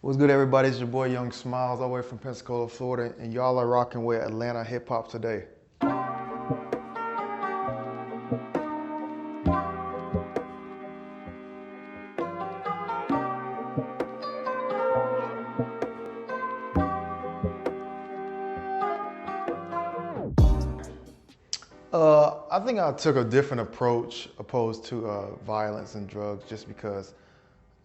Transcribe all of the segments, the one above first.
What's good, everybody? It's your boy Young Smilez, all the way from Pensacola, Florida, and y'all are rocking with Atlanta hip hop today. I think I took a different approach opposed to violence and drugs, just because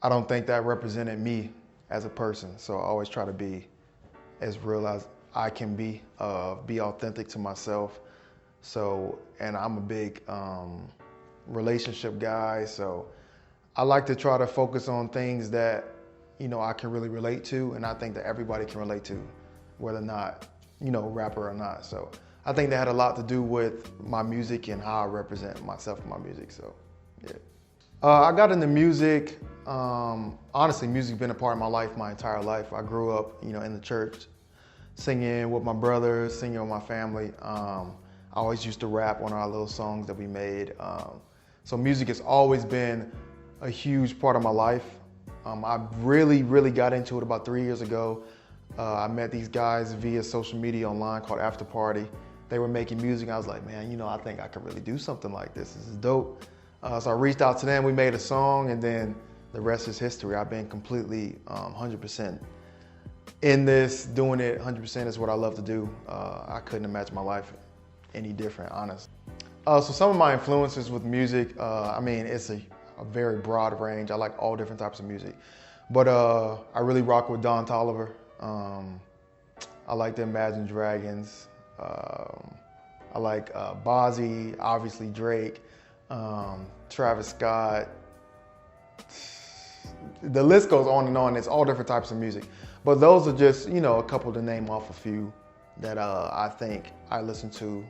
I don't think that represented me as a person. So I always try to be as real as I can be authentic to myself. So, and I'm a big relationship guy, so I like to try to focus on things that, I can really relate to, and I think that everybody can relate to, whether or not, rapper or not. So I think that had a lot to do with my music and how I represent myself in my music, so yeah. I got into music, honestly, music's been a part of my life my entire life. I grew up, in the church, singing with my brothers, singing with my family. I always used to rap on our little songs that we made. So music has always been a huge part of my life. I really got into it about 3 years ago. I met these guys via social media online called After Party. They were making music. I was like, man, I think I could really do something like this. This is dope. So I reached out to them. We made a song, and then the rest is history. I've been completely 100% in this, doing it 100% is what I love to do. I couldn't imagine my life any different, honest. So some of my influences with music, it's a very broad range. I like all different types of music. But I really rock with Don Toliver. I like the Imagine Dragons. I like Bazzi, obviously Drake, Travis Scott. The list goes on and on. It's all different types of music. But those are just, a couple to name off a few that I think I listen to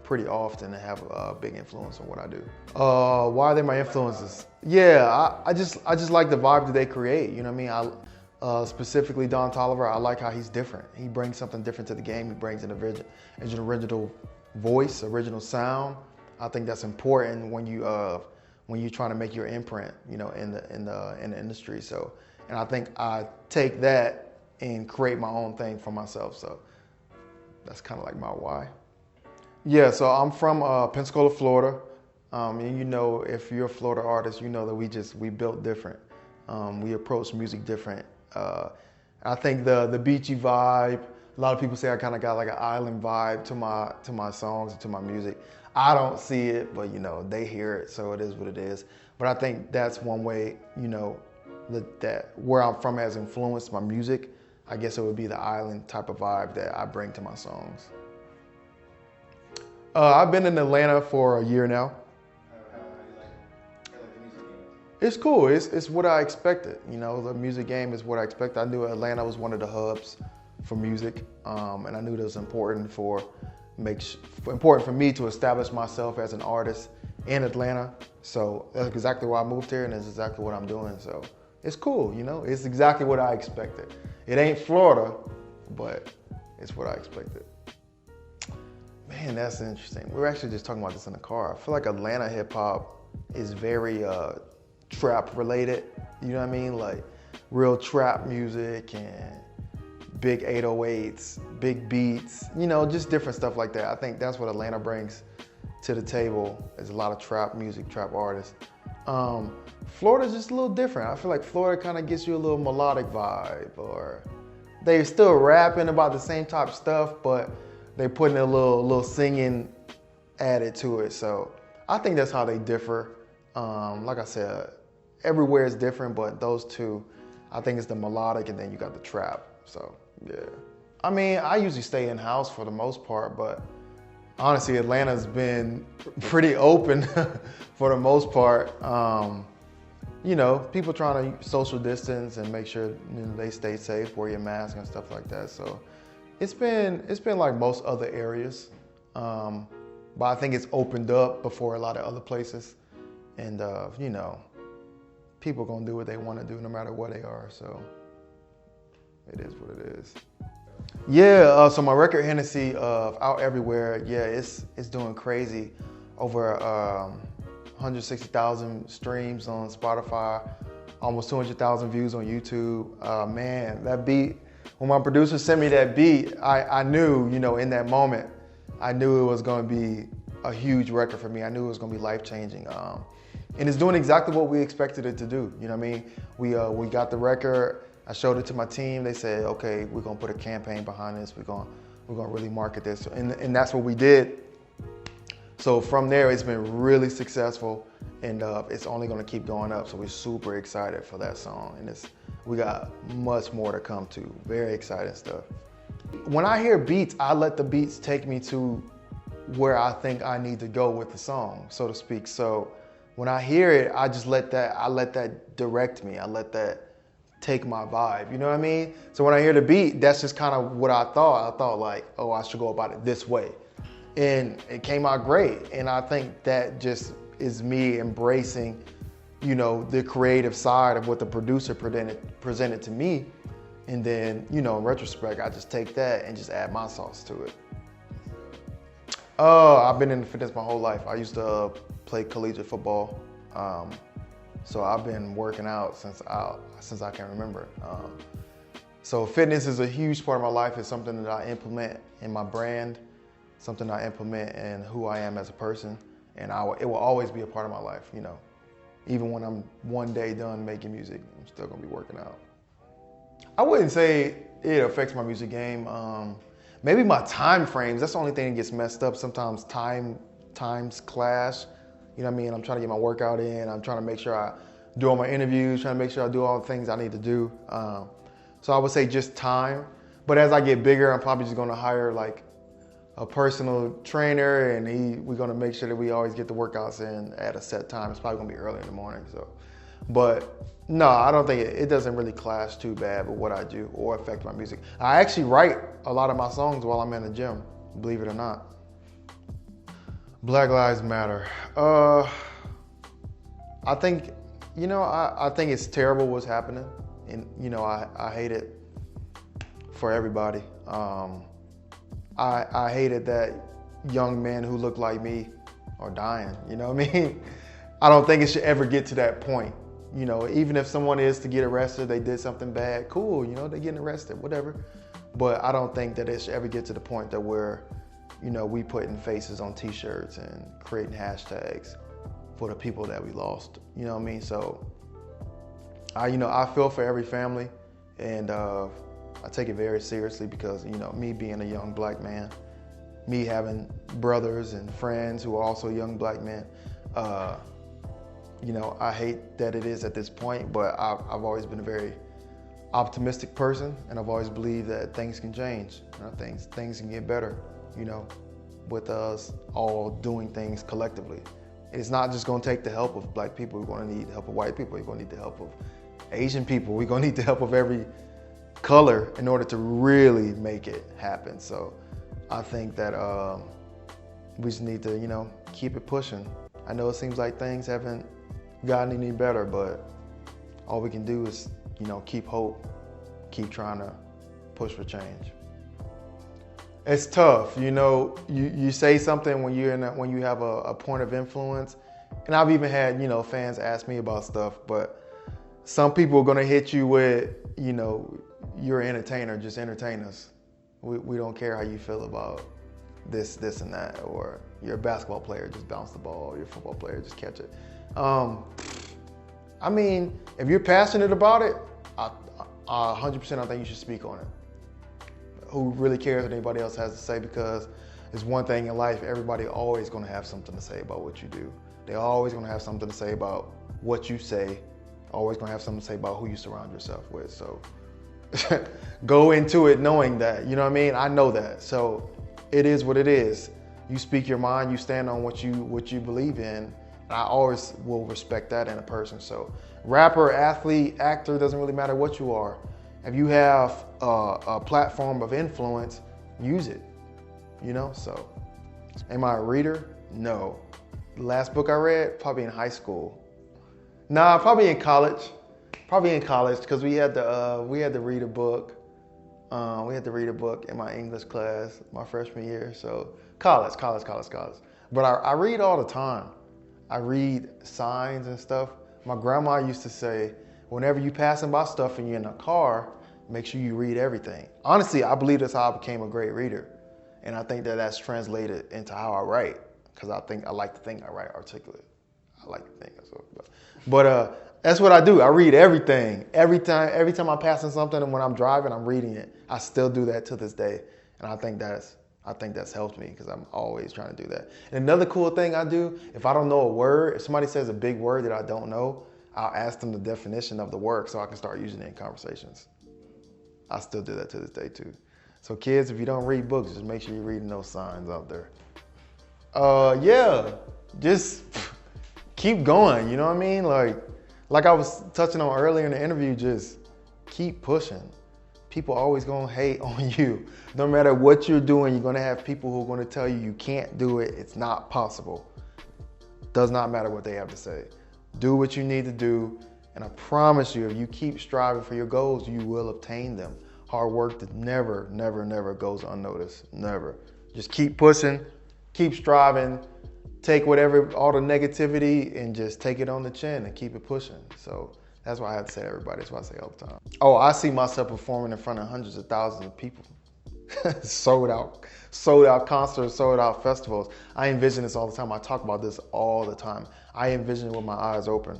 pretty often and have a big influence on what I do. Why are they my influences? Yeah, I just like the vibe that they create. You know what I mean? Specifically Don Toliver, I like how he's different. He brings something different to the game. He brings an original voice, original sound. I think that's important when you're trying to make your imprint, in the industry. So, and I think I take that and create my own thing for myself. So that's kind of like my why. Yeah, so I'm from Pensacola, Florida. And if you're a Florida artist, you know that we built different. We approach music different. I think the beachy vibe, a lot of people say I kind of got like an island vibe to my songs and to my music. I don't see it, but they hear it, so it is what it is. But I think that's one way, that where I'm from has influenced my music. I guess it would be the island type of vibe that I bring to my songs. I've been in Atlanta for a year now. It's cool. It's what I expected. The music game is what I expected. I knew Atlanta was one of the hubs for music, and I knew that it was important for me to establish myself as an artist in Atlanta. So that's exactly why I moved here, and it's exactly what I'm doing. So it's cool. It's exactly what I expected. It ain't Florida, but it's what I expected. Man, that's interesting. We were actually just talking about this in the car. I feel like Atlanta hip hop is very trap related. You know what I mean? Like real trap music and big 808s, big beats, just different stuff like that. I think that's what Atlanta brings to the table, is a lot of trap music, trap artists. Florida's just a little different. I feel like Florida kind of gets you a little melodic vibe, or they're still rapping about the same type of stuff, but they're putting a little singing added to it. So I think that's how they differ. Like I said, everywhere is different, but those two, I think it's the melodic and then you got the trap. So yeah. I usually stay in-house for the most part, but honestly, Atlanta's been pretty open for the most part. People trying to social distance and make sure they stay safe, wear your mask and stuff like that. So it's been like most other areas, but I think it's opened up before a lot of other places, and people gonna do what they want to do no matter where they are. So it is what it is. Yeah, so my record Hennessy, out everywhere. Yeah, it's doing crazy. Over 160,000 streams on Spotify, almost 200,000 views on YouTube. Man, that beat, when my producer sent me that beat, I knew, you know, in that moment, I knew it was gonna be a huge record for me. I knew it was gonna be life-changing. And it's doing exactly what we expected it to do. You know what I mean? We got the record, I showed it to my team. They said, okay, we're gonna put a campaign behind this. We're gonna really market this. And that's what we did. So from there, it's been really successful, and it's only gonna keep going up. So we're super excited for that song. And we got much more to come to. Very exciting stuff. When I hear beats, I let the beats take me to where I think I need to go with the song, so to speak. So when I hear it, I just let that direct me. I let that take my vibe, you know what I mean? So when I hear the beat, that's just kind of what I thought. I thought like, oh, I should go about it this way. And it came out great. And I think that just is me embracing, you know, the creative side of what the producer presented to me. And then, you know, in retrospect, I just take that and just add my sauce to it. I've been in fitness my whole life. I used to play collegiate football. So I've been working out since I can remember. So fitness is a huge part of my life. It's something that I implement in my brand, something I implement in who I am as a person. And it will always be a part of my life, you know. Even when I'm one day done making music, I'm still gonna be working out. I wouldn't say it affects my music game. Maybe my time frames, that's the only thing that gets messed up. Sometimes times clash. You know what I mean? I'm trying to get my workout in. I'm trying to make sure I do all my interviews, trying to make sure I do all the things I need to do. So I would say just time. But as I get bigger, I'm probably just gonna hire like a personal trainer, and we're gonna make sure that we always get the workouts in at a set time. It's probably gonna be early in the morning. So, but no, I don't think it doesn't really clash too bad with what I do or affect my music. I actually write a lot of my songs while I'm in the gym, believe it or not. Black Lives Matter. I think, you know, I think it's terrible what's happening, and you know, I hate it for everybody. I hated that young men who look like me are dying, you know what I mean? I don't think it should ever get to that point. You know, even if someone is to get arrested, they did something bad, cool, you know, they're getting arrested, whatever. But I don't think that it should ever get to the point that we're, you know, we putting faces on t-shirts and creating hashtags for the people that we lost, you know what I mean? So, you know, I feel for every family, and I take it very seriously because, you know, me being a young black man, me having brothers and friends who are also young black men, you know, I hate that it is at this point, but I've always been a very optimistic person, and I've always believed that things can change, you know, things can get better, you know, with us all doing things collectively. It's not just gonna take the help of black people, we're gonna need the help of white people, we're gonna need the help of Asian people, we're gonna need the help of every color in order to really make it happen. So I think that we just need to, you know, keep it pushing. I know it seems like things haven't gotten any better, but all we can do is, you know, keep hope, keep trying to push for change. It's tough, you know. You say something when when you have a point of influence, and I've even had, you know, fans ask me about stuff. But some people are gonna hit you with, you know, you're an entertainer, just entertain us. We don't care how you feel about this and that, or you're a basketball player, just bounce the ball. You're a football player, just catch it. I mean, if you're passionate about it, 100% I think you should speak on it. Who really cares what anybody else has to say? Because it's one thing in life, everybody always gonna have something to say about what you do. They're always gonna have something to say about what you say, always gonna have something to say about who you surround yourself with. So go into it knowing that, you know what I mean? I know that, so it is what it is. You speak your mind, you stand on what you believe in. And I always will respect that in a person. So rapper, athlete, actor, doesn't really matter what you are. If you have a platform of influence, use it, you know? So, am I a reader? No. The last book I read, probably in high school. Nah, probably in college. Probably in college, because we had to read a book. We had to read a book in my English class my freshman year. So college. But I read all the time. I read signs and stuff. My grandma used to say, whenever you passing by stuff and you're in a car, make sure you read everything. Honestly, I believe that's how I became a great reader. And I think that that's translated into how I write, because I like to think I write articulate. I like to think so. But that's what I do. I read everything. Every time I'm passing something and when I'm driving, I'm reading it. I still do that to this day. And I think that's helped me because I'm always trying to do that. And another cool thing I do, if I don't know a word, if somebody says a big word that I don't know, I'll ask them the definition of the word so I can start using it in conversations. I still do that to this day too. So kids, if you don't read books, just make sure you're reading those signs out there. Yeah, just keep going, you know what I mean? Like I was touching on earlier in the interview, just keep pushing. People always gonna hate on you. No matter what you're doing, you're gonna have people who are gonna tell you you can't do it, it's not possible. Does not matter what they have to say. Do what you need to do, and I promise you, if you keep striving for your goals, you will obtain them. Hard work never, never, never goes unnoticed, never. Just keep pushing, keep striving, take all the negativity and just take it on the chin and keep it pushing. So that's why I have to say to everybody, that's what I say all the time. Oh, I see myself performing in front of hundreds of thousands of people. sold out concerts, sold out festivals. I envision this all the time. I talk about this all the time. I envision it with my eyes open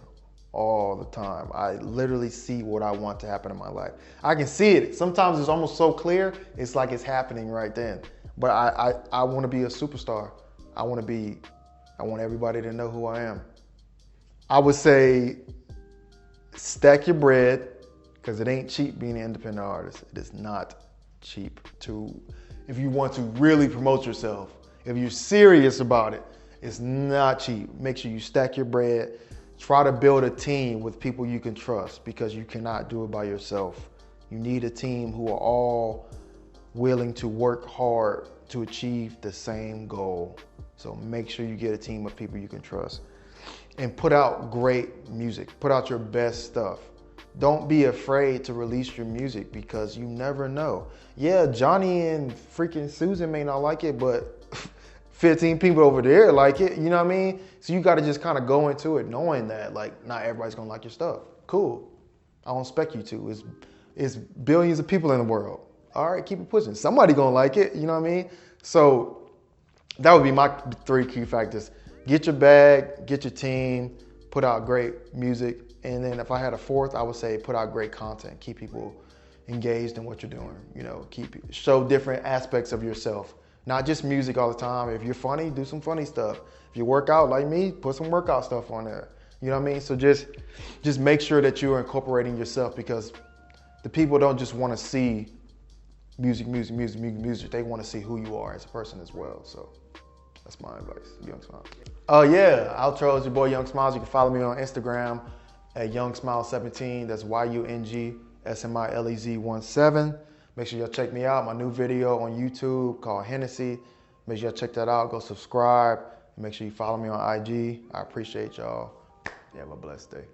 all the time. I literally see what I want to happen in my life. I can see it. Sometimes it's almost so clear, it's like it's happening right then. But I want to be a superstar. I want everybody to know who I am. I would say stack your bread, because it ain't cheap being an independent artist. It is not cheap if you want to really promote yourself. If you're serious about it, it's not cheap. Make sure you stack your bread. Try to build a team with people you can trust, because you cannot do it by yourself. You need a team who are all willing to work hard to achieve the same goal. So make sure you get a team of people you can trust. And put out great music. Put out your best stuff. Don't be afraid to release your music, because you never know. Yeah, Johnny and freaking Susan may not like it, but 15 people over there like it, you know what I mean? So you gotta just kind of go into it knowing that not everybody's gonna like your stuff. Cool, I don't expect you to. It's billions of people in the world. All right, keep it pushing. Somebody gonna like it, you know what I mean? So that would be my 3 key factors. Get your bag, get your team, put out great music. And then if I had a 4th, I would say put out great content. Keep people engaged in what you're doing. You know, show different aspects of yourself. Not just music all the time. If you're funny, do some funny stuff. If you work out like me, put some workout stuff on there. You know what I mean? So just make sure that you're incorporating yourself, because the people don't just want to see music. They want to see who you are as a person as well. So that's my advice, Young Smilez. Oh yeah, outro is your boy Young Smilez. You can follow me on Instagram at YoungSmilez17. That's YUNGSMILEZ17. Make sure y'all check me out. My new video on YouTube called Hennessy. Make sure y'all check that out. Go subscribe. Make sure you follow me on IG. I appreciate y'all. You have a blessed day.